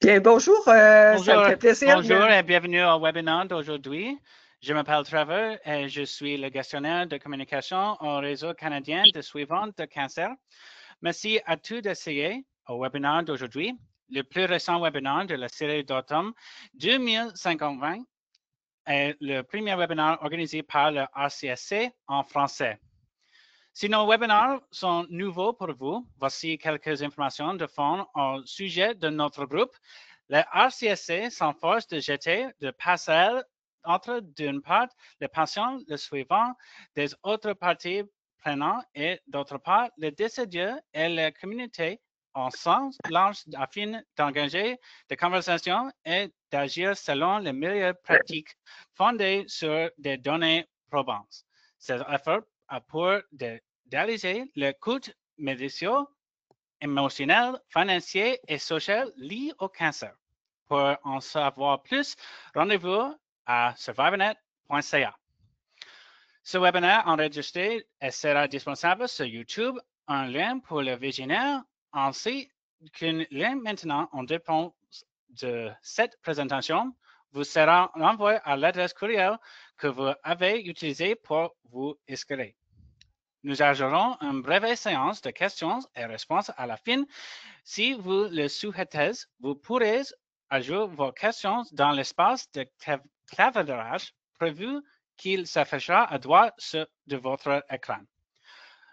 Bien, bonjour, ça me Bonjour, fait plaisir bonjour de... et bienvenue au webinaire d'aujourd'hui. Je m'appelle Trevor et je suis le gestionnaire de communication au réseau canadien de suivants de cancer. Merci à tous d'essayer au webinaire d'aujourd'hui, le plus récent webinaire de la série d'automne 2050 est le premier webinaire organisé par le RCSC en français. Si nos webinaires sont nouveaux pour vous, voici quelques informations de fond au sujet de notre groupe. Le RCSC s'efforce de jeter de passerelles entre, d'une part, les patients, le suivant, des autres parties prenantes et, d'autre part, les décideurs et la communauté en sens large afin d'engager des conversations et d'agir selon les meilleures pratiques fondées sur des données probantes. Cet effort a pour d'alléger le coût médical, émotionnel, financier et social lié au cancer. Pour en savoir plus, rendez-vous à survivornet.ca. Ce webinaire enregistré sera disponible sur YouTube, un lien pour le visionnaire, ainsi qu'un lien maintenant en réponse de cette présentation vous sera renvoyé à l'adresse courriel que vous avez utilisée pour vous inscrire. Nous aurons une brève séance de questions et réponses à la fin. Si vous le souhaitez, vous pourrez ajouter vos questions dans l'espace de clavardage prévu qu'il s'affichera à droite de votre écran.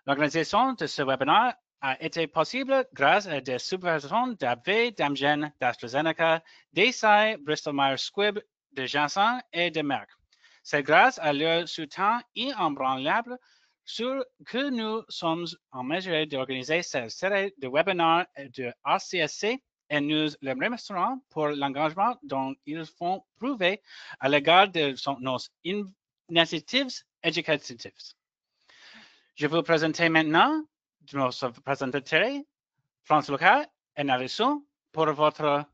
L'organisation de ce webinaire a été possible grâce à des subventions d'AbbVie, d'Amgen, d'AstraZeneca, d'Eisai, Bristol Myers Squibb, de Janssen et de Merck. C'est grâce à leur soutien inébranlable que nous sommes en mesure d'organiser cette série de webinaires de RCSC et nous les remercions pour l'engagement dont ils font prouver à l'égard de nos initiatives éducatives. Je vais vous présenter maintenant nos présentateurs, France Lucas et Nalisson, pour votre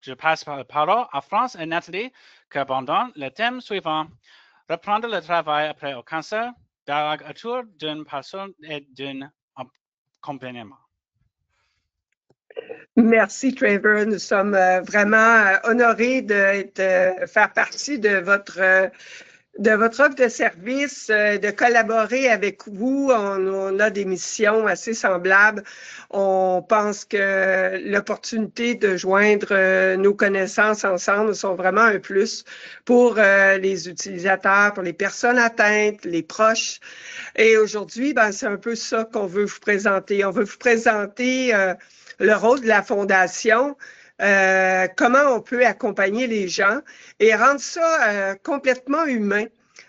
je passe la parole à France et Nathalie qui abandonnent le thème suivant. Reprendre le travail après le cancer, autour d'une personne et d'un accompagnement. Merci, Trevor. Nous sommes vraiment honorés de faire partie de votre offre de service, de collaborer avec vous. On a des missions assez semblables. On pense que l'opportunité de joindre nos connaissances ensemble sont vraiment un plus pour les utilisateurs, pour les personnes atteintes, les proches. Et aujourd'hui, ben, c'est un peu ça qu'on veut vous présenter. On veut vous présenter le rôle de la Fondation, comment on peut accompagner les gens et rendre ça complètement humain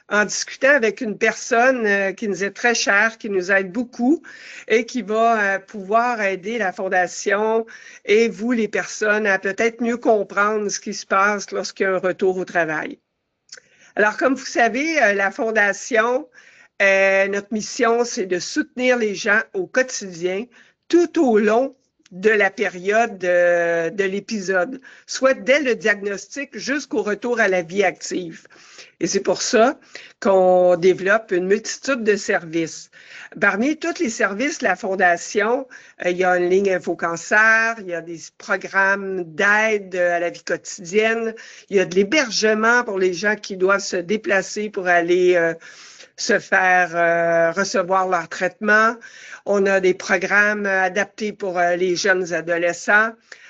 en discutant avec une personne qui nous est très chère, qui nous aide beaucoup et qui va pouvoir aider la Fondation et vous, les personnes, à peut-être mieux comprendre ce qui se passe lorsqu'il y a un retour au travail. Alors, comme vous savez, la Fondation, notre mission, c'est de soutenir les gens au quotidien tout au long de la période de l'épisode, soit dès le diagnostic jusqu'au retour à la vie active. Et c'est pour ça qu'on développe une multitude de services. Parmi tous les services de la Fondation, il y a une ligne InfoCancer, il y a des programmes d'aide à la vie quotidienne, il y a de l'hébergement pour les gens qui doivent se déplacer pour aller se faire recevoir leur traitement. On a des programmes adaptés pour les jeunes adolescents.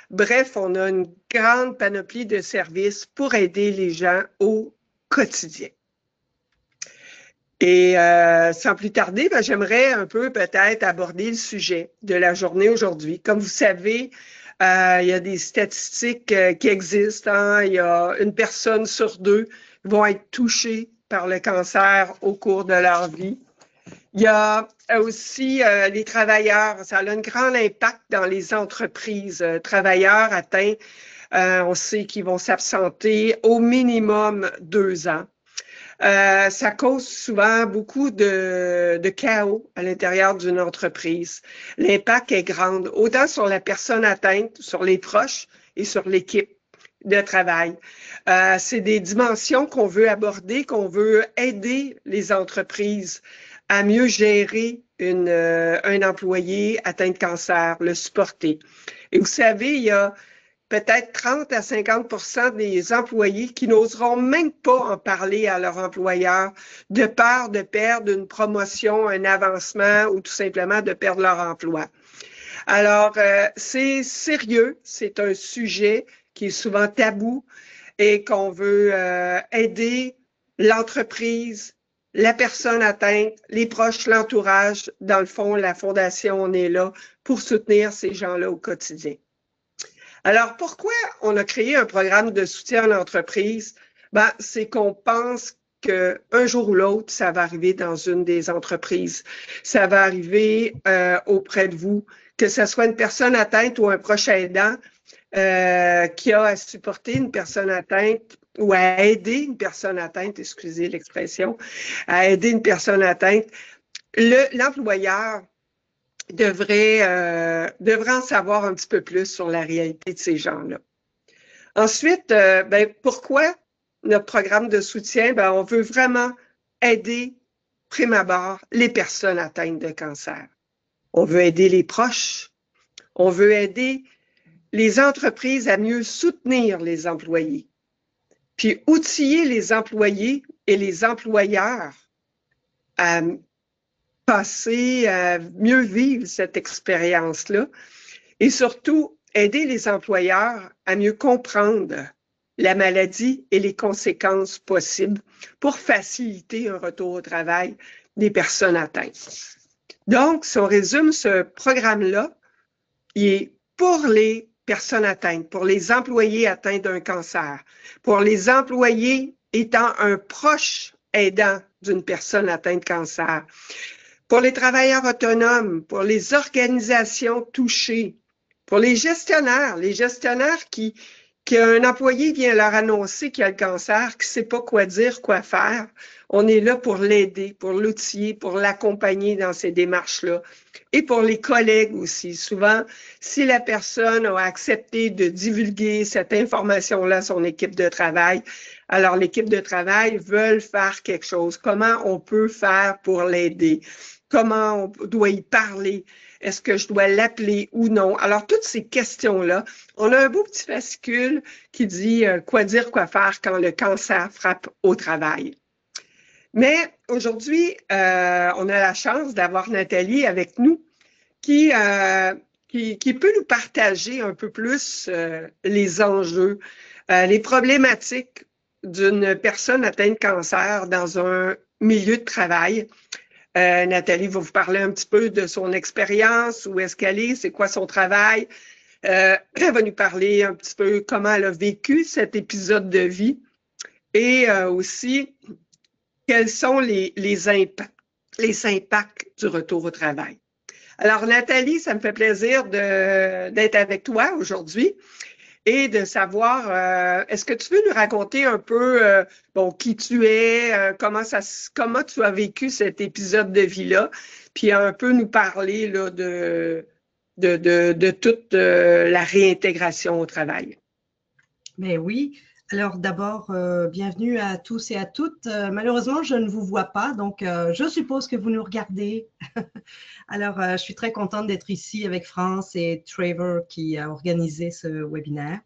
Bref, on a une grande panoplie de services pour aider les gens au quotidien. Et sans plus tarder, ben, j'aimerais un peu peut-être aborder le sujet de la journée aujourd'hui. Comme vous savez, il y a des statistiques qui existent. Hein? Il y a une personne sur deux qui vont être touchées par le cancer au cours de leur vie. Il y a aussi les travailleurs. Ça a un grand impact dans les entreprises. Travailleurs atteints, on sait qu'ils vont s'absenter au minimum 2 ans. Ça cause souvent beaucoup de chaos à l'intérieur d'une entreprise. L'impact est grand, autant sur la personne atteinte, sur les proches et sur l'équipe de travail. C'est des dimensions qu'on veut aborder, qu'on veut aider les entreprises à mieux gérer un employé atteint de cancer, le supporter. Et vous savez, il y a peut-être 30 à 50 des employés qui n'oseront même pas en parler à leur employeur de peur de perdre une promotion, un avancement ou tout simplement de perdre leur emploi. Alors, c'est sérieux, c'est un sujet qui est souvent tabou et qu'on veut aider l'entreprise, la personne atteinte, les proches, l'entourage. Dans le fond, la Fondation, on est là pour soutenir ces gens-là au quotidien. Alors, pourquoi on a créé un programme de soutien à l'entreprise? Ben, c'est qu'on pense qu'un jour ou l'autre, ça va arriver dans une des entreprises. Ça va arriver auprès de vous, que ce soit une personne atteinte ou un proche aidant qui a à supporter une personne atteinte ou à aider une personne atteinte, excusez l'expression, à aider une personne atteinte. L'employeur devrait en savoir un petit peu plus sur la réalité de ces gens-là. Ensuite, pourquoi notre programme de soutien? Ben, on veut vraiment aider, prime abord, les personnes atteintes de cancer. On veut aider les proches. On veut aider les entreprises à mieux soutenir les employés. Puis outiller les employés et les employeurs à passer, à mieux vivre cette expérience-là et surtout aider les employeurs à mieux comprendre la maladie et les conséquences possibles pour faciliter un retour au travail des personnes atteintes. Donc, si on résume ce programme-là, il est pour les personnes atteintes, pour les employés atteints d'un cancer, pour les employés étant un proche aidant d'une personne atteinte de cancer, pour les travailleurs autonomes, pour les organisations touchées, pour les gestionnaires qui un employé vient leur annoncer qu'il a le cancer, qui ne sait pas quoi dire, quoi faire. On est là pour l'aider, pour l'outiller, pour l'accompagner dans ces démarches-là. Et pour les collègues aussi. Souvent, si la personne a accepté de divulguer cette information-là à son équipe de travail, alors l'équipe de travail veut faire quelque chose. Comment on peut faire pour l'aider? Comment on doit y parler? Est-ce que je dois l'appeler ou non? Alors, toutes ces questions-là, on a un beau petit fascicule qui dit quoi dire, quoi faire quand le cancer frappe au travail. Mais aujourd'hui, on a la chance d'avoir Nathalie avec nous qui peut nous partager un peu plus les enjeux, les problématiques d'une personne atteinte de cancer dans un milieu de travail. Nathalie va vous parler un petit peu de son expérience, où est-ce qu'elle est, c'est quoi son travail. Elle va nous parler un petit peu comment elle a vécu cet épisode de vie et aussi quels sont les impacts du retour au travail. Alors Nathalie, ça me fait plaisir d'être avec toi aujourd'hui et de savoir, est-ce que tu veux nous raconter un peu qui tu es, comment tu as vécu cet épisode de vie-là, puis un peu nous parler là, de toute la réintégration au travail. Mais oui, alors d'abord, bienvenue à tous et à toutes. Malheureusement, je ne vous vois pas, donc je suppose que vous nous regardez. Alors, je suis très contente d'être ici avec France et Trevor qui a organisé ce webinaire.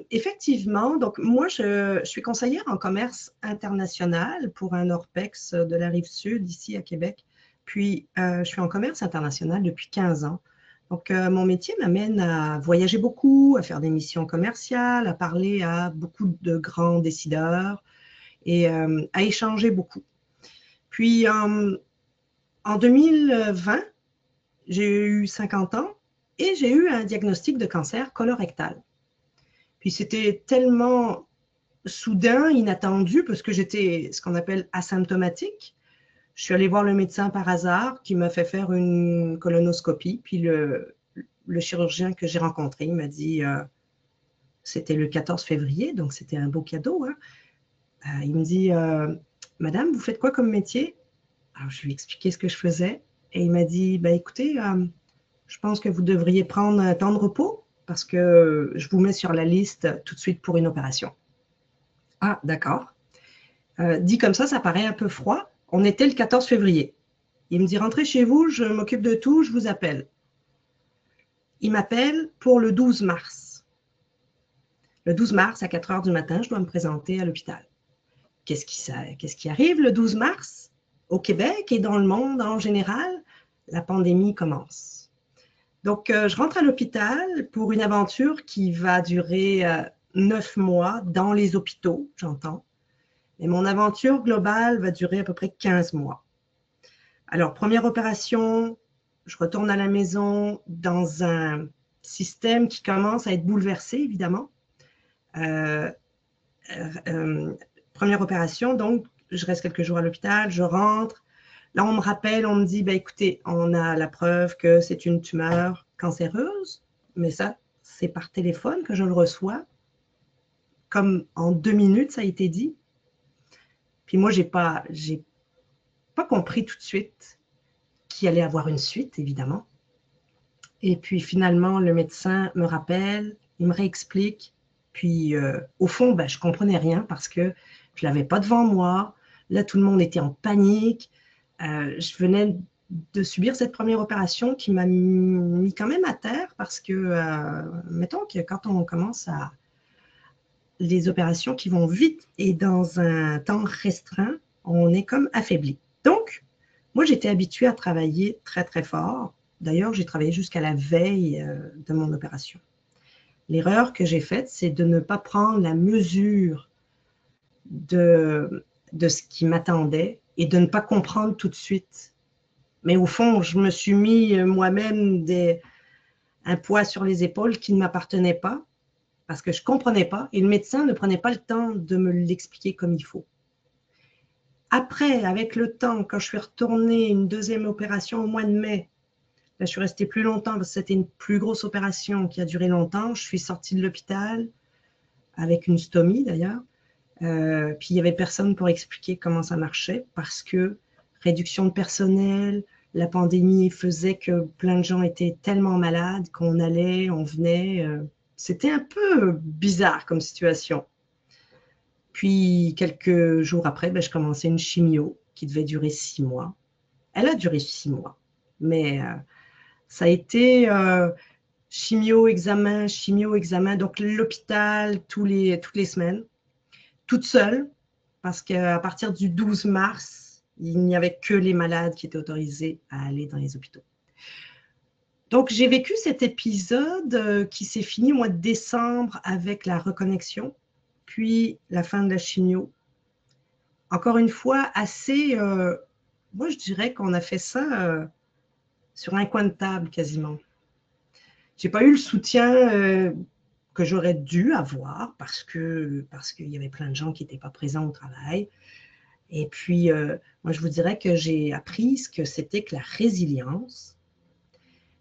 Effectivement, donc moi, je suis conseillère en commerce international pour un Orpex de la Rive-Sud, ici à Québec. Puis, je suis en commerce international depuis 15 ans. Donc, mon métier m'amène à voyager beaucoup, à faire des missions commerciales, à parler à beaucoup de grands décideurs et à échanger beaucoup. Puis, en 2020, j'ai eu 50 ans et j'ai eu un diagnostic de cancer colorectal. Puis, c'était tellement soudain, inattendu, parce que j'étais ce qu'on appelle asymptomatique. Je suis allée voir le médecin par hasard qui m'a fait faire une colonoscopie. Puis le chirurgien que j'ai rencontré, il m'a dit, c'était le 14 février, donc c'était un beau cadeau. Hein. Il me dit, Madame, vous faites quoi comme métier? Alors je lui ai expliqué ce que je faisais. Et il m'a dit, écoutez, je pense que vous devriez prendre un temps de repos parce que je vous mets sur la liste tout de suite pour une opération. Ah, d'accord. Dit comme ça paraît un peu froid. On était le 14 février. Il me dit, rentrez chez vous, je m'occupe de tout, je vous appelle. Il m'appelle pour le 12 mars. le 12 mars à 4 heures du matin, je dois me présenter à l'hôpital. Qu'est-ce qui arrive le 12 mars au Québec et dans le monde en général? La pandémie commence. Donc, je rentre à l'hôpital pour une aventure qui va durer 9 mois dans les hôpitaux, j'entends. Et mon aventure globale va durer à peu près 15 mois. Alors, première opération, je retourne à la maison dans un système qui commence à être bouleversé, évidemment. Première opération, donc, je reste quelques jours à l'hôpital, je rentre. Là, on me rappelle, on me dit, ben, écoutez, on a la preuve que c'est une tumeur cancéreuse, mais ça, c'est par téléphone que je le reçois. Comme en 2 minutes, ça a été dit. Puis moi, j'ai pas compris tout de suite qu'il allait avoir une suite, évidemment. Et puis finalement, le médecin me rappelle, il me réexplique. Puis au fond, ben, je ne comprenais rien parce que je ne l'avais pas devant moi. Là, tout le monde était en panique. Je venais de subir cette première opération qui m'a mis quand même à terre parce que, mettons que quand on commence à les opérations qui vont vite et dans un temps restreint, on est comme affaibli. Donc, moi, j'étais habituée à travailler très, très fort. D'ailleurs, j'ai travaillé jusqu'à la veille de mon opération. L'erreur que j'ai faite, c'est de ne pas prendre la mesure de ce qui m'attendait et de ne pas comprendre tout de suite. Mais au fond, je me suis mis moi-même un poids sur les épaules qui ne m'appartenait pas parce que je ne comprenais pas et le médecin ne prenait pas le temps de me l'expliquer comme il faut. Après, avec le temps, quand je suis retournée une deuxième opération au mois de mai, là, je suis restée plus longtemps parce que c'était une plus grosse opération qui a duré longtemps. Je suis sortie de l'hôpital avec une stomie d'ailleurs. Puis il n'y avait personne pour expliquer comment ça marchait parce que réduction de personnel, la pandémie faisait que plein de gens étaient tellement malades qu'on allait, on venait. C'était un peu bizarre comme situation. Puis quelques jours après, ben, je commençais une chimio qui devait durer 6 mois. Elle a duré 6 mois, mais ça a été chimio, examen, donc l'hôpital toutes les semaines, toute seule, parce qu'à partir du 12 mars, il n'y avait que les malades qui étaient autorisés à aller dans les hôpitaux. Donc, j'ai vécu cet épisode qui s'est fini au mois de décembre avec la reconnexion, puis la fin de la chimio. Encore une fois, assez, moi je dirais qu'on a fait ça sur un coin de table quasiment. Je n'ai pas eu le soutien que j'aurais dû avoir parce qu'il y avait plein de gens qui n'étaient pas présents au travail. Et puis, moi, je vous dirais que j'ai appris ce que c'était que la résilience.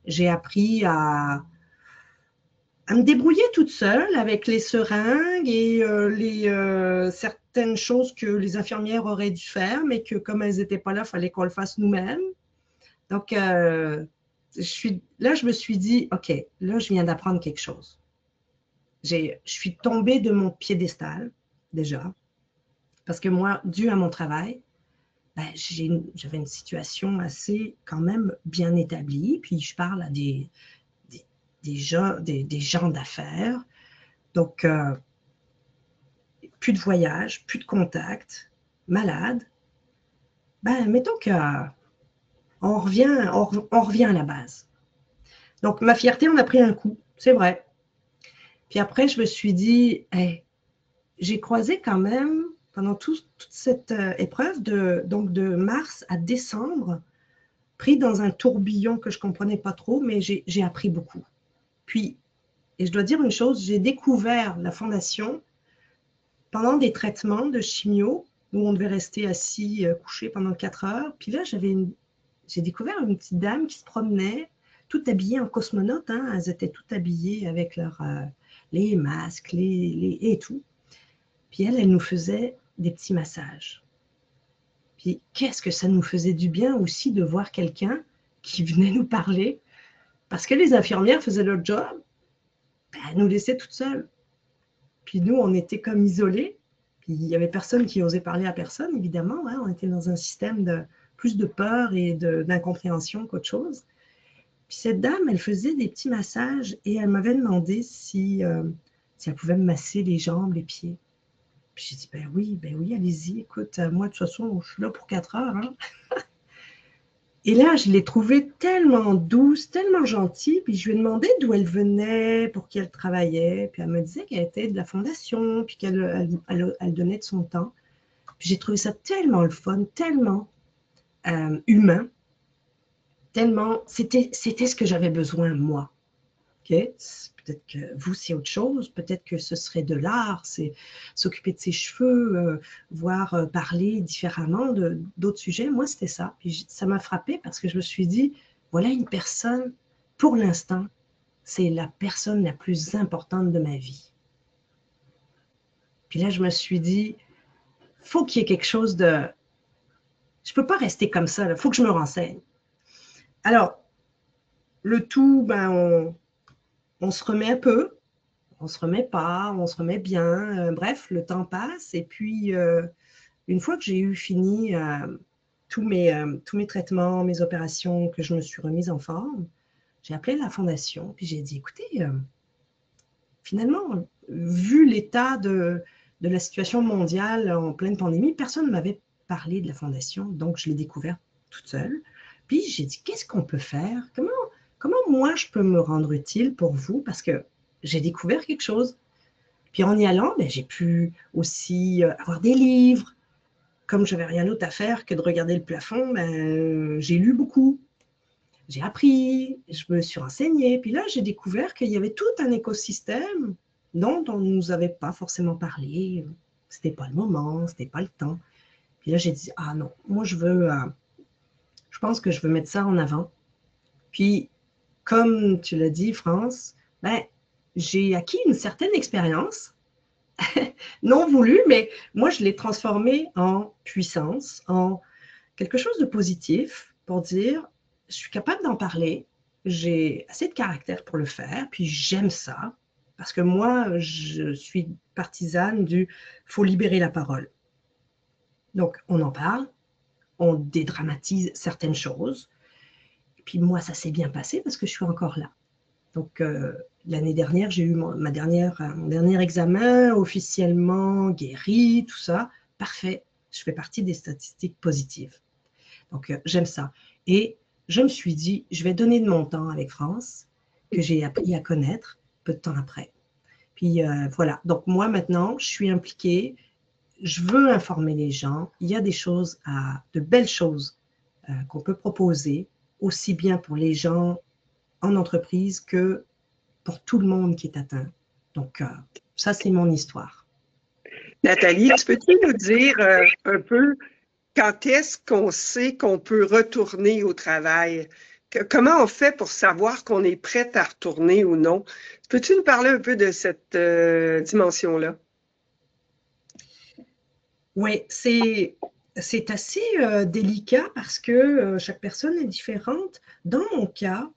J'ai appris à me débrouiller toute seule avec les seringues et certaines choses que les infirmières auraient dû faire, mais que comme elles n'étaient pas là, il fallait qu'on le fasse nous-mêmes. Donc, là, je me suis dit, OK, là, je viens d'apprendre quelque chose. Je suis tombée de mon piédestal, déjà, parce que moi, dû à mon travail, ben, j'avais une situation assez quand même bien établie, puis je parle à des gens d'affaires, donc plus de voyage, plus de contact, malade. Ben, mettons qu'on revient à la base. Donc, ma fierté, on a pris un coup, c'est vrai. Puis après, je me suis dit, hey, j'ai croisé quand même, pendant toute cette épreuve, donc de mars à décembre, pris dans un tourbillon que je ne comprenais pas trop, mais j'ai appris beaucoup. Puis, et je dois dire une chose, j'ai découvert la fondation pendant des traitements de chimio, où on devait rester assis, couché pendant 4 heures. Puis là, j'ai découvert une petite dame qui se promenait, toutes habillées en cosmonautes, hein. Elles étaient toutes habillées avec les masques et tout. Puis elle nous faisait des petits massages. Puis qu'est-ce que ça nous faisait du bien aussi de voir quelqu'un qui venait nous parler, parce que les infirmières faisaient leur job, ben, elles nous laissaient toutes seules. Puis nous, on était comme isolés. Puis il n'y avait personne qui osait parler à personne, évidemment. Hein. On était dans un système de plus de peur et d'incompréhension qu'autre chose. Puis cette dame, elle faisait des petits massages et elle m'avait demandé si si elle pouvait me masser les jambes, les pieds. Puis j'ai dit, ben oui, allez-y, écoute, moi, de toute façon, je suis là pour 4 heures. Hein. Et là, je l'ai trouvée tellement douce, tellement gentille. Puis je lui ai demandé d'où elle venait, pour qui elle travaillait. Puis elle me disait qu'elle était de la fondation, puis qu'elle donnait de son temps. Puis j'ai trouvé ça tellement le fun, tellement humain, tellement. C'était ce que j'avais besoin, moi. Okay? Peut-être que vous, c'est autre chose. Peut-être que ce serait de l'art, c'est s'occuper de ses cheveux, voir parler différemment d'autres sujets. Moi, c'était ça. Puis ça m'a frappée parce que je me suis dit, voilà une personne, pour l'instant, c'est la personne la plus importante de ma vie. Puis là, je me suis dit, faut qu'il y ait quelque chose de... Je ne peux pas rester comme ça, il faut que je me renseigne. Alors, le tout, on se remet un peu, on se remet pas, on se remet bien. Bref, le temps passe. Et puis, une fois que j'ai eu fini tous mes traitements, mes opérations, que je me suis remise en forme, j'ai appelé la fondation. Puis j'ai dit, écoutez, finalement, vu l'état de la situation mondiale en pleine pandémie, personne ne m'avait parlé de la fondation. Donc, je l'ai découverte toute seule. Puis j'ai dit, qu'est-ce qu'on peut faire? Comment moi, je peux me rendre utile pour vous? Parce que j'ai découvert quelque chose. Puis en y allant, j'ai pu aussi avoir des livres. Comme je n'avais rien d'autre à faire que de regarder le plafond, j'ai lu beaucoup. J'ai appris, je me suis renseignée. Puis là, j'ai découvert qu'il y avait tout un écosystème dont on ne nous avait pas forcément parlé. Ce n'était pas le moment, ce n'était pas le temps. Puis là, j'ai dit, ah non, moi, je pense que je veux mettre ça en avant. Puis, comme tu l'as dit, France, j'ai acquis une certaine expérience, non voulue, mais moi, je l'ai transformée en puissance, en quelque chose de positif pour dire, je suis capable d'en parler, j'ai assez de caractère pour le faire, puis j'aime ça, parce que moi, je suis partisane du « faut libérer la parole ». Donc, on en parle, on dédramatise certaines choses, et puis moi, ça s'est bien passé parce que je suis encore là. Donc, l'année dernière, j'ai eu mon dernier examen officiellement guéri, tout ça. Parfait, je fais partie des statistiques positives. Donc, j'aime ça. Et je me suis dit, je vais donner de mon temps avec France, que j'ai appris à connaître peu de temps après. Puis voilà, donc moi maintenant, je suis impliquée, je veux informer les gens. Il y a des choses, de belles choses qu'on peut proposer, aussi bien pour les gens en entreprise que pour tout le monde qui est atteint. Donc, ça, c'est mon histoire. Nathalie, peux-tu nous dire un peu quand est-ce qu'on sait qu'on peut retourner au travail? Comment on fait pour savoir qu'on est prête à retourner ou non? Peux-tu nous parler un peu de cette dimension-là? Oui, c'est assez délicat parce que chaque personne est différente. Dans mon cas,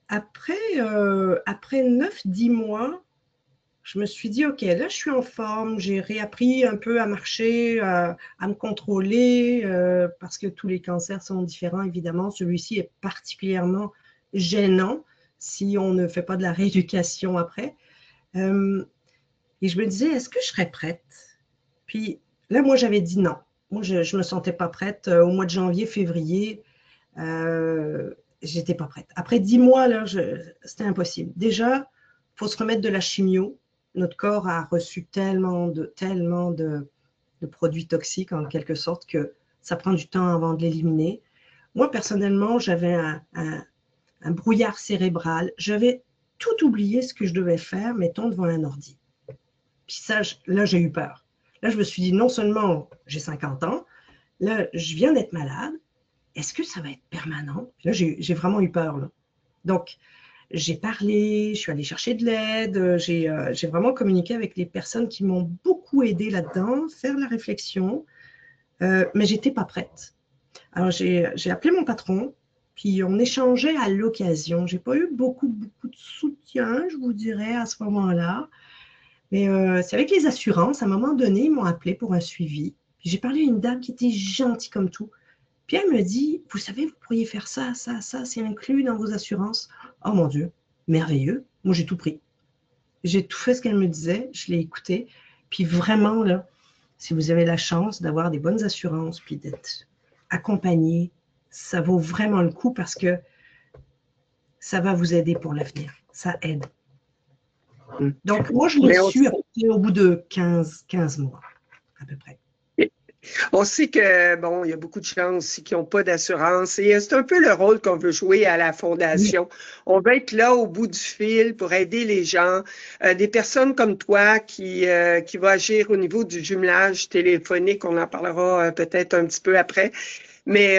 après 9-10 mois, je me suis dit, OK, là, je suis en forme, j'ai réappris un peu à marcher, à me contrôler, parce que tous les cancers sont différents, évidemment. Celui-ci est particulièrement gênant si on ne fait pas de la rééducation après. Et je me disais, est-ce que je serais prête? Puis là, moi, j'avais dit non. Moi, je ne me sentais pas prête. Au mois de janvier, février, j'étais pas prête. Après 10 mois, là, c'était impossible. Déjà, il faut se remettre de la chimio. Notre corps a reçu tellement de produits toxiques, en quelque sorte, que ça prend du temps avant de l'éliminer. Moi, personnellement, j'avais un brouillard cérébral. J'avais tout oublié ce que je devais faire, mettons, devant un ordi. Puis ça, là, j'ai eu peur. Là, je me suis dit, non seulement j'ai 50 ans, là, je viens d'être malade, est-ce que ça va être permanent? Puis là, j'ai vraiment eu peur. Là. Donc, j'ai parlé, je suis allée chercher de l'aide, j'ai vraiment communiqué avec les personnes qui m'ont beaucoup aidé là-dedans, faire la réflexion, mais je n'étais pas prête. Alors, j'ai appelé mon patron, puis on échangeait à l'occasion. Je n'ai pas eu beaucoup de soutien, je vous dirais, à ce moment-là. Mais c'est avec les assurances, à un moment donné, ils m'ont appelé pour un suivi. Puis j'ai parlé à une dame qui était gentille comme tout. Puis elle me dit, vous savez, vous pourriez faire ça, ça, ça, c'est inclus dans vos assurances. Oh mon Dieu, merveilleux, moi j'ai tout pris. J'ai tout fait ce qu'elle me disait, je l'ai écouté. Puis vraiment, là, si vous avez la chance d'avoir des bonnes assurances, puis d'être accompagné, ça vaut vraiment le coup parce que ça va vous aider pour l'avenir. Ça aide. Donc, moi, je l'ai su au bout de 15 mois, à peu près. On sait que, bon, il y a beaucoup de gens aussi qui n'ont pas d'assurance et c'est un peu le rôle qu'on veut jouer à la Fondation. Oui. On veut être là au bout du fil pour aider les gens, des personnes comme toi qui va agir au niveau du jumelage téléphonique. On en parlera peut-être un petit peu après. Mais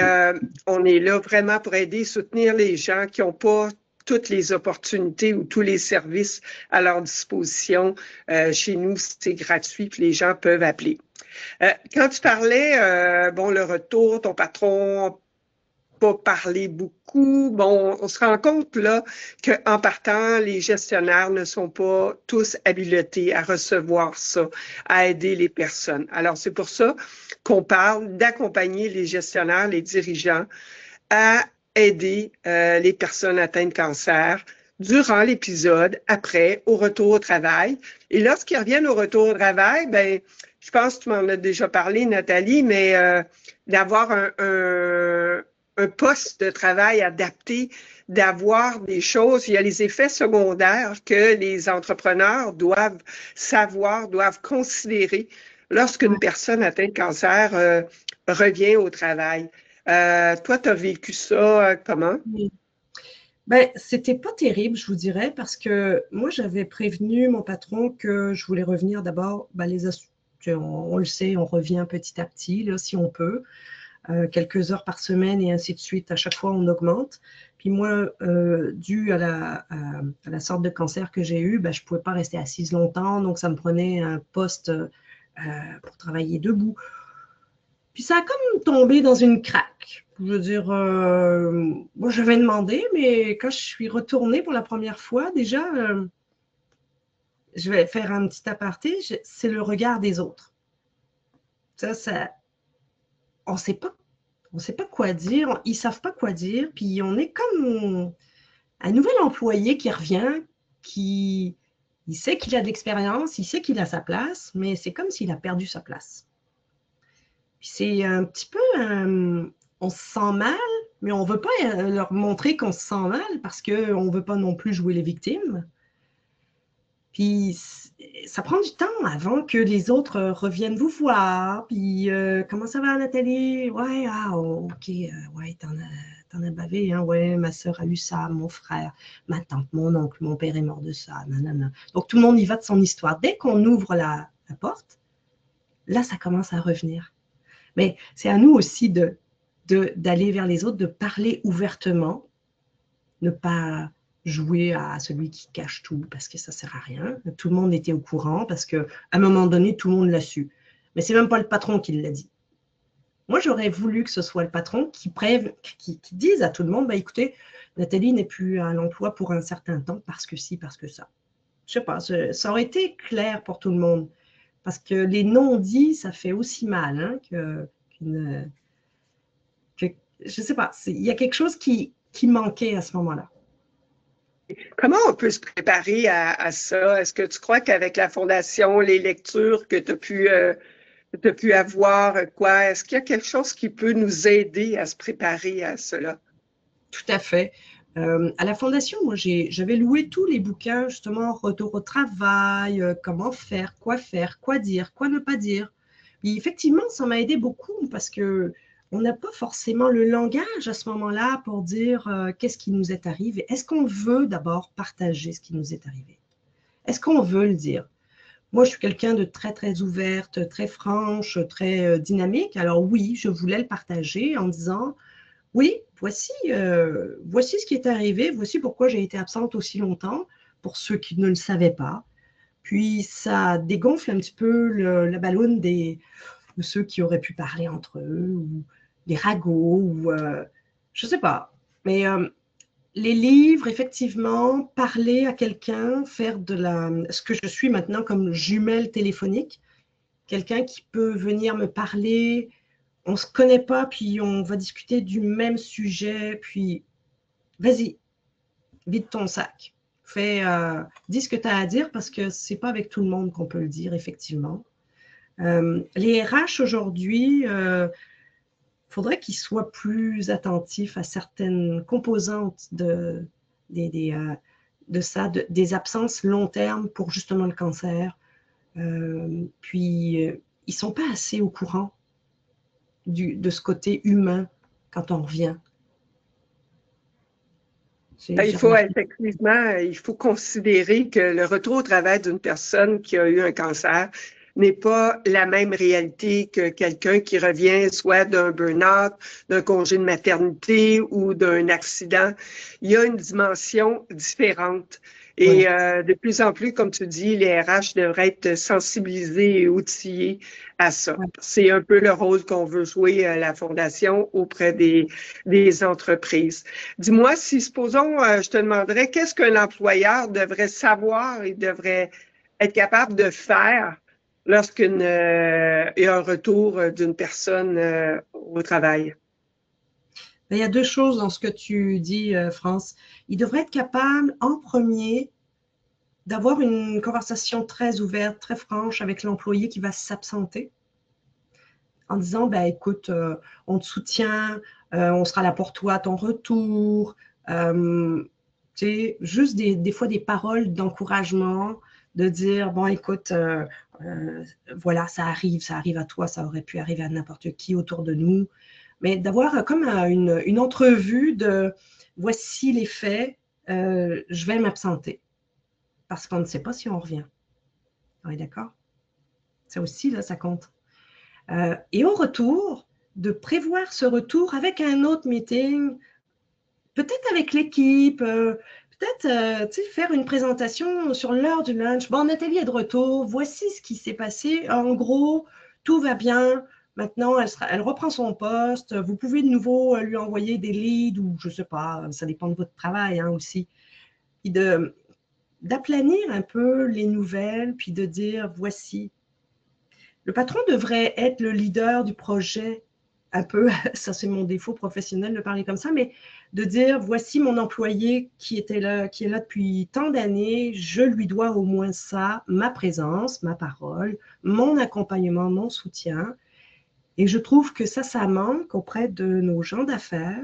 on est là vraiment pour aider, soutenir les gens qui n'ont pas toutes les opportunités ou tous les services à leur disposition. Chez nous, c'est gratuit, puis les gens peuvent appeler. Quand tu parlais, bon, le retour, ton patron pas parlé beaucoup. Bon, on se rend compte là qu'en partant, les gestionnaires ne sont pas tous habilités à recevoir ça, à aider les personnes. Alors, c'est pour ça qu'on parle d'accompagner les gestionnaires, les dirigeants à aider les personnes atteintes de cancer durant l'épisode, après, au retour au travail. Et lorsqu'ils reviennent au retour au travail, ben, je pense que tu m'en as déjà parlé, Nathalie, mais d'avoir un poste de travail adapté, d'avoir des choses. Il y a les effets secondaires que les entrepreneurs doivent savoir, doivent considérer lorsqu'une personne atteinte de cancer revient au travail. Toi, tu as vécu ça comment? Ben, c'était pas terrible, je vous dirais, parce que moi, j'avais prévenu mon patron que je voulais revenir d'abord. Ben, on le sait, on revient petit à petit, là, si on peut, quelques heures par semaine et ainsi de suite. À chaque fois, on augmente. Puis moi, dû à la sorte de cancer que j'ai eu, ben, je ne pouvais pas rester assise longtemps, donc ça me prenait un poste pour travailler debout. Puis ça a comme tombé dans une craque. Je veux dire, moi j'avais demandé, mais quand je suis retournée pour la première fois, déjà, je vais faire un petit aparté, c'est le regard des autres. On ne sait pas quoi dire, ils ne savent pas quoi dire, puis on est comme un nouvel employé qui revient, il sait qu'il a de l'expérience, il sait qu'il a sa place, mais c'est comme s'il a perdu sa place. C'est un petit peu, on se sent mal, mais on ne veut pas leur montrer qu'on se sent mal parce qu'on ne veut pas non plus jouer les victimes. Puis ça prend du temps avant que les autres reviennent vous voir. Puis comment ça va, Nathalie? Ouais, ok, ouais, t'en as bavé, hein? Ouais, ma soeur a eu ça, mon frère, ma tante, mon oncle, mon père est mort de ça, nanana. Donc tout le monde y va de son histoire. Dès qu'on ouvre la porte, là, ça commence à revenir. Mais c'est à nous aussi d'aller vers les autres, de parler ouvertement, ne pas jouer à celui qui cache tout parce que ça ne sert à rien. Tout le monde était au courant parce qu'à un moment donné, tout le monde l'a su. Mais ce n'est même pas le patron qui l'a dit. Moi, j'aurais voulu que ce soit le patron qui dise à tout le monde, bah, écoutez, Nathalie n'est plus à l'emploi pour un certain temps parce que ci, parce que ça. Je ne sais pas, ça aurait été clair pour tout le monde. Parce que les non-dits, ça fait aussi mal hein, je ne sais pas, il y a quelque chose qui manquait à ce moment-là. Comment on peut se préparer à ça? Est-ce que tu crois qu'avec la Fondation, les lectures que tu as pu avoir, est-ce qu'il y a quelque chose qui peut nous aider à se préparer à cela? Tout à fait. À la Fondation, moi, j'avais loué tous les bouquins, justement, retour au travail, comment faire, quoi dire, quoi ne pas dire. Et effectivement, ça m'a aidé beaucoup parce qu'on n'a pas forcément le langage à ce moment-là pour dire qu'est-ce qui nous est arrivé. Est-ce qu'on veut d'abord partager ce qui nous est arrivé? Est-ce qu'on veut le dire? Moi, je suis quelqu'un de très, très ouverte, très franche, très dynamique. Alors oui, je voulais le partager en disant oui, voici ce qui est arrivé, voici pourquoi j'ai été absente aussi longtemps, pour ceux qui ne le savaient pas. Puis ça dégonfle un petit peu la balloune de ceux qui auraient pu parler entre eux, ou les ragots, ou je ne sais pas. Mais les livres, effectivement, parler à quelqu'un, faire ce que je suis maintenant comme jumelle téléphonique, quelqu'un qui peut venir me parler. On ne se connaît pas, puis on va discuter du même sujet, puis vas-y, vide ton sac. dis ce que tu as à dire parce que ce n'est pas avec tout le monde qu'on peut le dire, effectivement. Les RH aujourd'hui, faudrait qu'ils soient plus attentifs à certaines composantes des absences long terme pour justement le cancer. Puis, ils ne sont pas assez au courant de ce côté humain quand on revient. Il faut considérer que le retour au travail d'une personne qui a eu un cancer n'est pas la même réalité que quelqu'un qui revient soit d'un burn-out, d'un congé de maternité ou d'un accident. Il y a une dimension différente. Et de plus en plus, comme tu dis, les RH devraient être sensibilisés et outillés à ça. Ouais. C'est un peu le rôle qu'on veut jouer à la Fondation auprès des entreprises. Dis-moi, si, supposons, je te demanderais, qu'est-ce qu'un employeur devrait savoir et devrait être capable de faire lorsqu'il y a un retour d'une personne au travail? Il y a deux choses dans ce que tu dis, France. Il devrait être capable, en premier, d'avoir une conversation très ouverte, très franche avec l'employé qui va s'absenter, en disant, ben, écoute, on te soutient, on sera là pour toi à ton retour. Juste des fois des paroles d'encouragement, de dire, bon, écoute, voilà, ça arrive à toi, ça aurait pu arriver à n'importe qui autour de nous. Mais d'avoir comme une entrevue de voici les faits, je vais m'absenter. Parce qu'on ne sait pas si on revient. On est d'accord? Ça aussi, là, ça compte. Et au retour, de prévoir ce retour avec un autre meeting, peut-être avec l'équipe, peut-être faire une présentation sur l'heure du lunch. Bon, Nathalie est de retour, voici ce qui s'est passé. En gros, tout va bien. Maintenant, elle reprend son poste. Vous pouvez de nouveau lui envoyer des leads ou je ne sais pas, ça dépend de votre travail aussi. Et d'aplanir un peu les nouvelles, puis de dire, voici. Le patron devrait être le leader du projet, un peu, ça c'est mon défaut professionnel de parler comme ça, mais de dire, voici mon employé qui est là depuis tant d'années, je lui dois au moins ça, ma présence, ma parole, mon accompagnement, mon soutien. Et je trouve que ça manque auprès de nos gens d'affaires.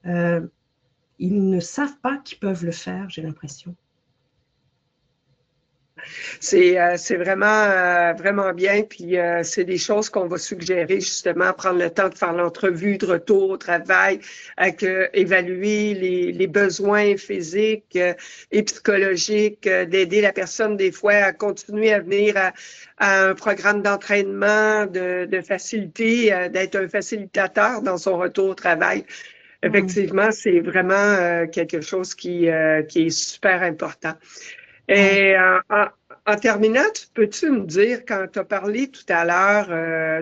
Ils ne savent pas qu'ils peuvent le faire, j'ai l'impression. C'est vraiment bien, puis c'est des choses qu'on va suggérer justement, prendre le temps de faire l'entrevue de retour au travail, évaluer les besoins physiques et psychologiques, d'aider la personne des fois à continuer à venir à un programme d'entraînement, de faciliter, d'être un facilitateur dans son retour au travail. Effectivement, c'est vraiment quelque chose qui est super important. Et en terminant, peux-tu me dire, quand tu as parlé tout à l'heure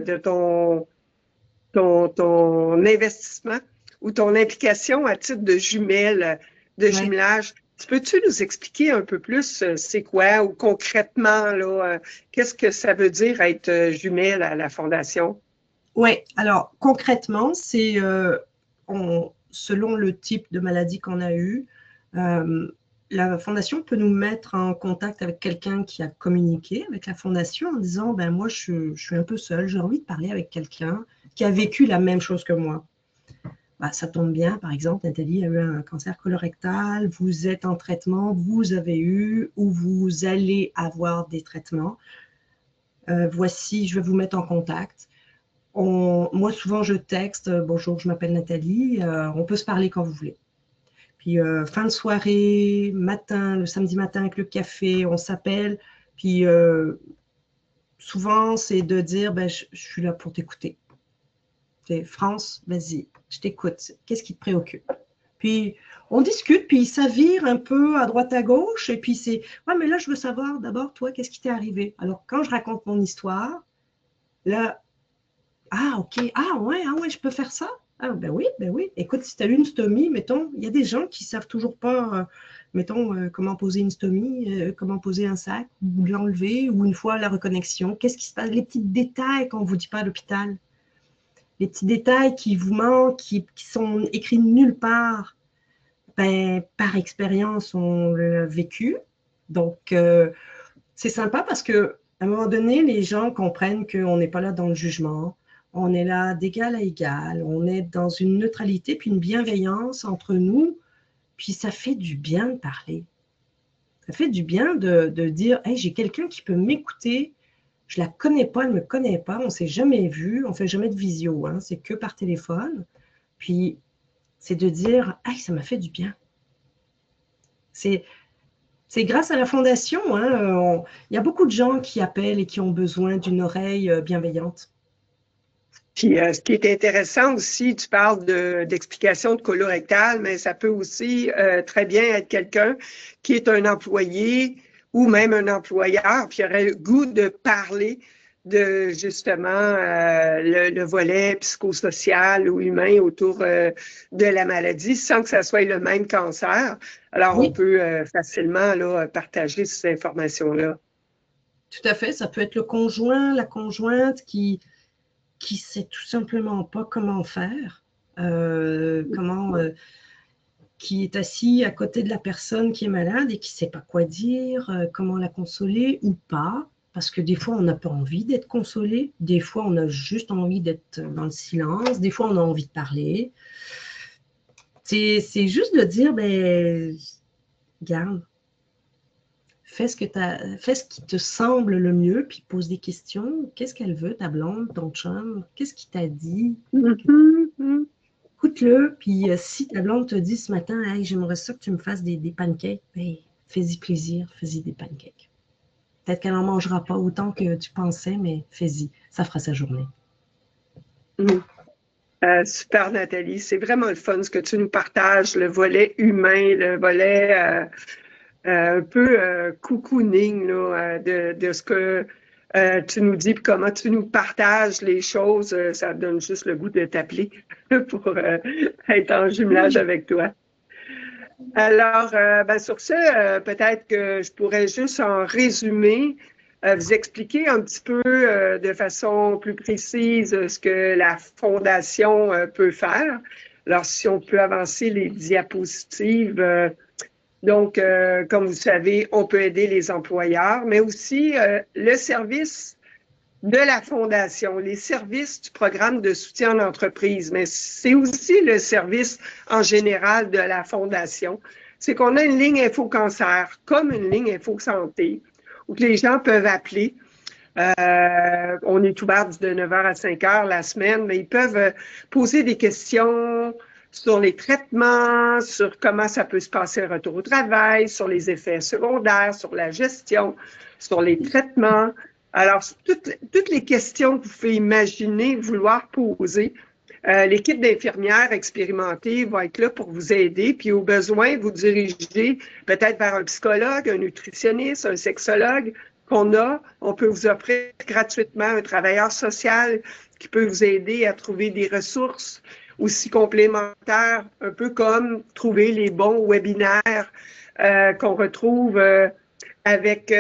de ton investissement ou ton implication à titre de jumelage, peux-tu nous expliquer un peu plus c'est quoi ou concrètement, là, qu'est-ce que ça veut dire être jumelle à la Fondation? Oui, alors concrètement, c'est selon le type de maladie qu'on a eu, la Fondation peut nous mettre en contact avec quelqu'un qui a communiqué avec la Fondation en disant, ben moi, je suis un peu seule, j'ai envie de parler avec quelqu'un qui a vécu la même chose que moi. Ben, ça tombe bien, par exemple, Nathalie a eu un cancer colorectal, vous êtes en traitement, vous avez eu ou vous allez avoir des traitements. Voici, je vais vous mettre en contact. Moi, souvent, je texte, bonjour, je m'appelle Nathalie, on peut se parler quand vous voulez. Puis fin de soirée, matin, le samedi matin avec le café, on s'appelle. Puis souvent, c'est de dire, ben, je suis là pour t'écouter. France, vas-y, je t'écoute. Qu'est-ce qui te préoccupe? Puis on discute, puis ça vire un peu à droite à gauche. Et puis c'est, ouais, mais là, je veux savoir d'abord, toi, qu'est-ce qui t'est arrivé? Alors, quand je raconte mon histoire, là, ah, ok, ah ouais, je peux faire ça? Ah, ben oui. Écoute, si tu as eu une stomie, mettons, il y a des gens qui ne savent toujours pas, comment poser une stomie, comment poser un sac, ou l'enlever, ou une fois la reconnexion. Qu'est-ce qui se passe? Les petits détails qu'on ne vous dit pas à l'hôpital. Les petits détails qui vous manquent, qui sont écrits nulle part. ben, par expérience, on l'a vécu. Donc, c'est sympa parce que à un moment donné, les gens comprennent qu'on n'est pas là dans le jugement. On est là d'égal à égal. On est dans une neutralité puis une bienveillance entre nous. Puis ça fait du bien de parler. Ça fait du bien de dire, hey, j'ai quelqu'un qui peut m'écouter. Je la connais pas, elle ne me connaît pas. On ne s'est jamais vu. On ne fait jamais de visio. Hein, c'est que par téléphone. Puis c'est de dire, hey, ça m'a fait du bien. C'est grâce à la Fondation. Hein, il y a beaucoup de gens qui appellent et qui ont besoin d'une oreille bienveillante. Puis, ce qui est intéressant aussi, tu parles d'explication de colorectal, mais ça peut aussi très bien être quelqu'un qui est un employé ou même un employeur, puis aurait le goût de parler de justement le volet psychosocial ou humain autour de la maladie sans que ça soit le même cancer. Alors, Oui. on peut facilement là, partager ces informations-là. Tout à fait. Ça peut être le conjoint, la conjointe qui sait tout simplement pas comment faire, qui est assis à côté de la personne qui est malade et qui sait pas quoi dire, comment la consoler ou pas. Parce que des fois, on n'a pas envie d'être consolé. Des fois, on a juste envie d'être dans le silence. Des fois, on a envie de parler. C'est juste de dire, ben, regarde, fais ce qui te semble le mieux, puis pose des questions. Qu'est-ce qu'elle veut, ta blonde, ton chum? Qu'est-ce qu'il t'a dit? Écoute-le, puis si ta blonde te dit ce matin, hey, j'aimerais ça que tu me fasses des pancakes, ben, fais-y plaisir, fais-y des pancakes. Peut-être qu'elle n'en mangera pas autant que tu pensais, mais fais-y, ça fera sa journée. Super, Nathalie. C'est vraiment le fun ce que tu nous partages, le volet humain, le volet un peu cocooning là, de ce que tu nous dis, puis comment tu nous partages les choses. Ça donne juste le goût de t'appeler pour être en jumelage avec toi. Alors, ben, sur ce, peut-être que je pourrais juste en résumer, vous expliquer un petit peu de façon plus précise ce que la Fondation peut faire. Alors, si on peut avancer les diapositives. Donc, comme vous savez, on peut aider les employeurs, mais aussi le service de la Fondation, les services du programme de soutien en entreprise, mais c'est aussi le service en général de la Fondation. C'est qu'on a une ligne Info-Cancer, comme une ligne Info-Santé, où les gens peuvent appeler. On est ouvert de 9h à 5h la semaine, mais ils peuvent poser des questions sur les traitements, sur comment ça peut se passer le retour au travail, sur les effets secondaires, sur la gestion, sur les traitements. Alors, toutes les questions que vous pouvez imaginer vouloir poser, l'équipe d'infirmières expérimentées va être là pour vous aider, puis au besoin, vous diriger peut-être vers un psychologue, un nutritionniste, un sexologue qu'on a. On peut vous offrir gratuitement un travailleur social qui peut vous aider à trouver des ressources aussi complémentaires, un peu comme trouver les bons webinaires qu'on retrouve avec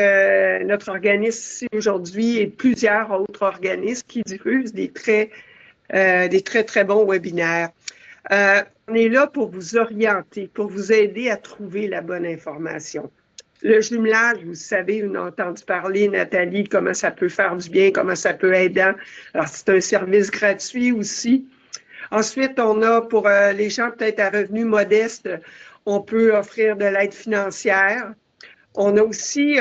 notre organisme ici aujourd'hui et plusieurs autres organismes qui diffusent des très, très bons webinaires. On est là pour vous orienter, pour vous aider à trouver la bonne information. Le jumelage, vous savez, on a entendu parler, Nathalie, comment ça peut faire du bien, comment ça peut aider. Alors, c'est un service gratuit aussi. Ensuite, on a pour les gens peut-être à revenus modestes, on peut offrir de l'aide financière. On a aussi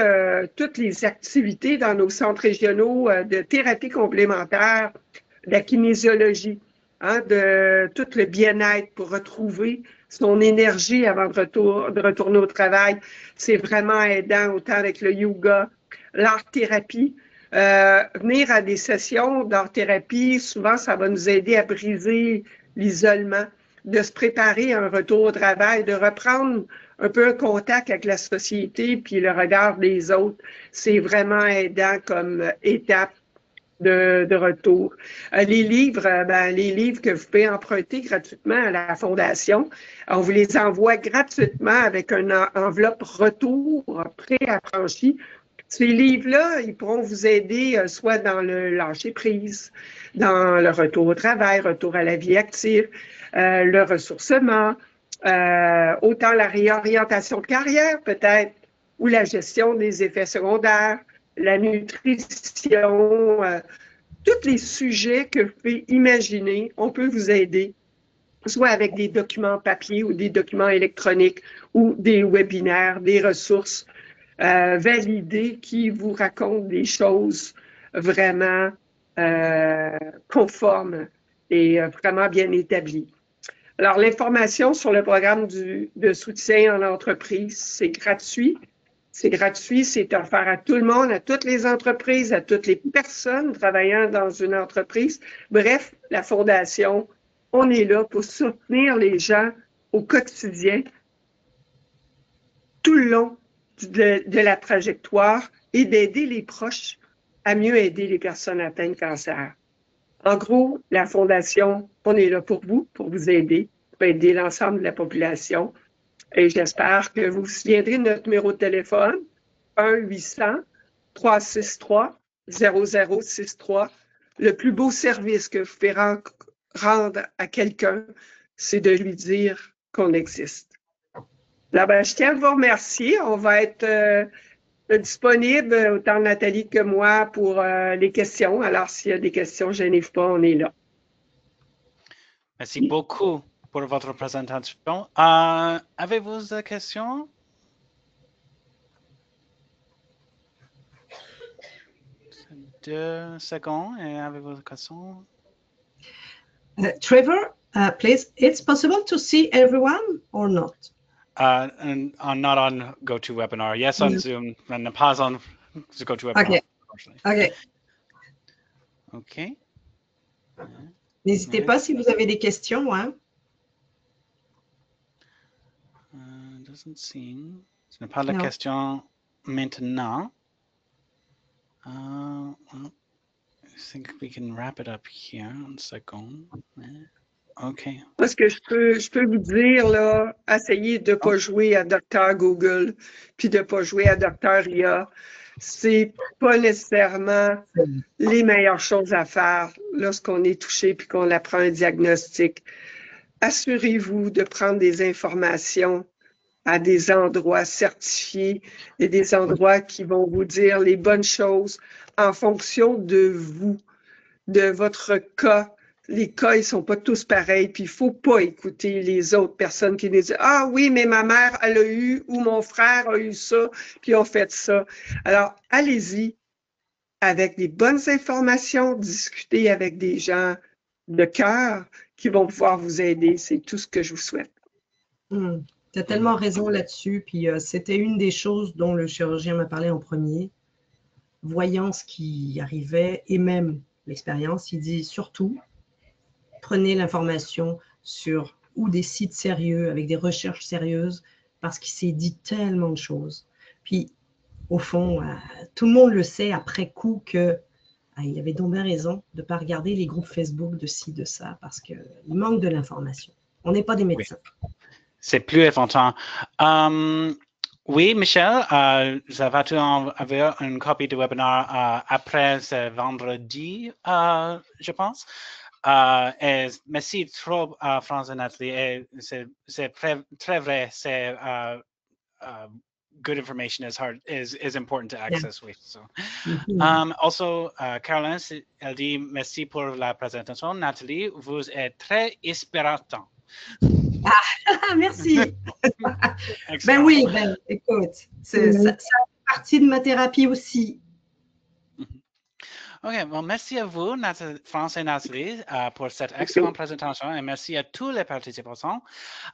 toutes les activités dans nos centres régionaux de thérapie complémentaire, de la kinésiologie, hein, de tout le bien-être pour retrouver son énergie avant de retourner au travail. C'est vraiment aidant, autant avec le yoga, l'art-thérapie. Venir à des sessions d'art-thérapie, souvent, ça va nous aider à briser l'isolement, de se préparer à un retour au travail, de reprendre un peu un contact avec la société puis le regard des autres. C'est vraiment aidant comme étape de retour. Les livres que vous pouvez emprunter gratuitement à la Fondation, on vous les envoie gratuitement avec une enveloppe retour pré-affranchie. Ces livres-là, ils pourront vous aider soit dans le lâcher-prise, dans le retour au travail, retour à la vie active, le ressourcement, autant la réorientation de carrière peut-être, ou la gestion des effets secondaires, la nutrition, tous les sujets que vous pouvez imaginer, on peut vous aider, soit avec des documents papier ou des documents électroniques ou des webinaires, des ressources validées qui vous racontent des choses vraiment conformes et vraiment bien établies. Alors, l'information sur le programme de soutien en entreprise, c'est gratuit. C'est gratuit, c'est offert à tout le monde, à toutes les entreprises, à toutes les personnes travaillant dans une entreprise. Bref, la Fondation, on est là pour soutenir les gens au quotidien, tout le long de la trajectoire et d'aider les proches à mieux aider les personnes atteintes de cancer. En gros, la Fondation, on est là pour vous aider, pour aider l'ensemble de la population. Et j'espère que vous vous souviendrez de notre numéro de téléphone, 1-800-363-0063. Le plus beau service que vous pouvez rendre à quelqu'un, c'est de lui dire qu'on existe. Là, je tiens à vous remercier. On va être disponible, autant Nathalie que moi, pour les questions. Alors, s'il y a des questions, gênez pas, on est là. Merci beaucoup pour votre présentation. Avez-vous des questions? Deux secondes et avez-vous des questions? Trevor, please, it's possible to see everyone or not? And not on GoToWebinar. Yes, on Zoom, and pas on GoToWebinar. Okay. OK. N'hésitez pas si vous avez des questions. Hein. Doesn't seem. Ce n'est pas la question maintenant. Well, I think we can wrap it up here en seconde. OK. Parce que je peux vous dire, là, essayez de ne pas jouer à Dr. Google, puis de ne pas jouer à Dr. IA. C'est pas nécessairement les meilleures choses à faire lorsqu'on est touché puis qu'on apprend un diagnostic. Assurez-vous de prendre des informations à des endroits certifiés et des endroits qui vont vous dire les bonnes choses en fonction de vous, de votre cas. Les cas, ils ne sont pas tous pareils, puis il ne faut pas écouter les autres personnes qui nous disent « Ah oui, mais ma mère, elle a eu, ou mon frère a eu ça, puis on fait ça. » Alors, allez-y avec des bonnes informations, discutez avec des gens de cœur qui vont pouvoir vous aider. C'est tout ce que je vous souhaite. Tu as tellement raison là-dessus, puis c'était une des choses dont le chirurgien m'a parlé en premier. Voyant ce qui arrivait, et même l'expérience, il dit surtout, prenez l'information sur ou des sites sérieux, avec des recherches sérieuses, parce qu'il s'est dit tellement de choses. Puis, au fond, tout le monde le sait après coup que il avait donc bien raison de ne pas regarder les groupes Facebook de ci, de ça, parce qu'il manque de l'information. On n'est pas des médecins. Oui. C'est plus important. Oui, Michel, j'avais envoyé une copie du webinaire après ce vendredi, je pense. Et merci trop, France et Nathalie. C'est très vrai. C'est good information is important to access with. So, also, Caroline, elle dit merci pour la présentation. Nathalie, vous êtes très inspirante. Merci. Ben oui, écoute, ça fait partie de ma thérapie aussi. OK, bon, merci à vous, France et Nathalie, pour cette excellente présentation et merci à tous les participants.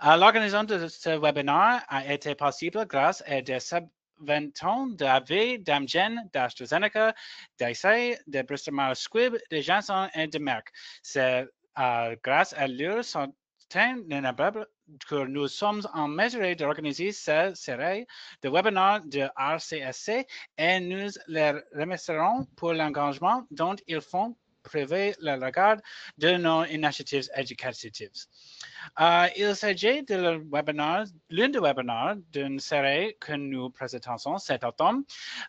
L'organisation de ce webinaire a été possible grâce à des subventions d'AV, d'Amgen, d'AstraZeneca, d'Eisai, de Bristol Myers Squibb, de Janssen et de Merck. C'est grâce à leur soutien que nous sommes en mesure d'organiser ce série de webinaires de RCSC et nous les remercierons pour l'engagement dont ils font privé le regard de nos initiatives éducatives. Il s'agit de l'un des webinaires d'une série que nous présentons cet automne.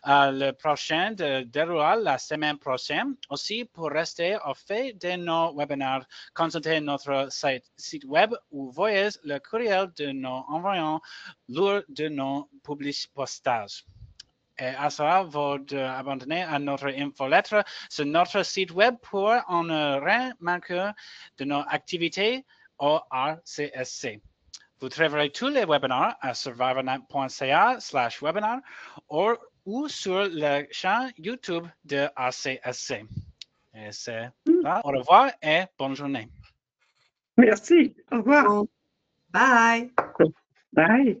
Le prochain déroulera la semaine prochaine. Aussi, pour rester au fait de nos webinaires, consultez notre site web ou voyez le courriel de nos envoyants lors de nos postages. Et à cela, vous abandonnez à notre infolettre sur notre site web pour en remarquer de nos activités au RCSC. Vous trouverez tous les webinaires à survivornet.ca/webinar ou sur la chaîne YouTube de RCSC. Et c'est là. Au revoir et bonne journée. Merci. Au revoir. Bye. Bye.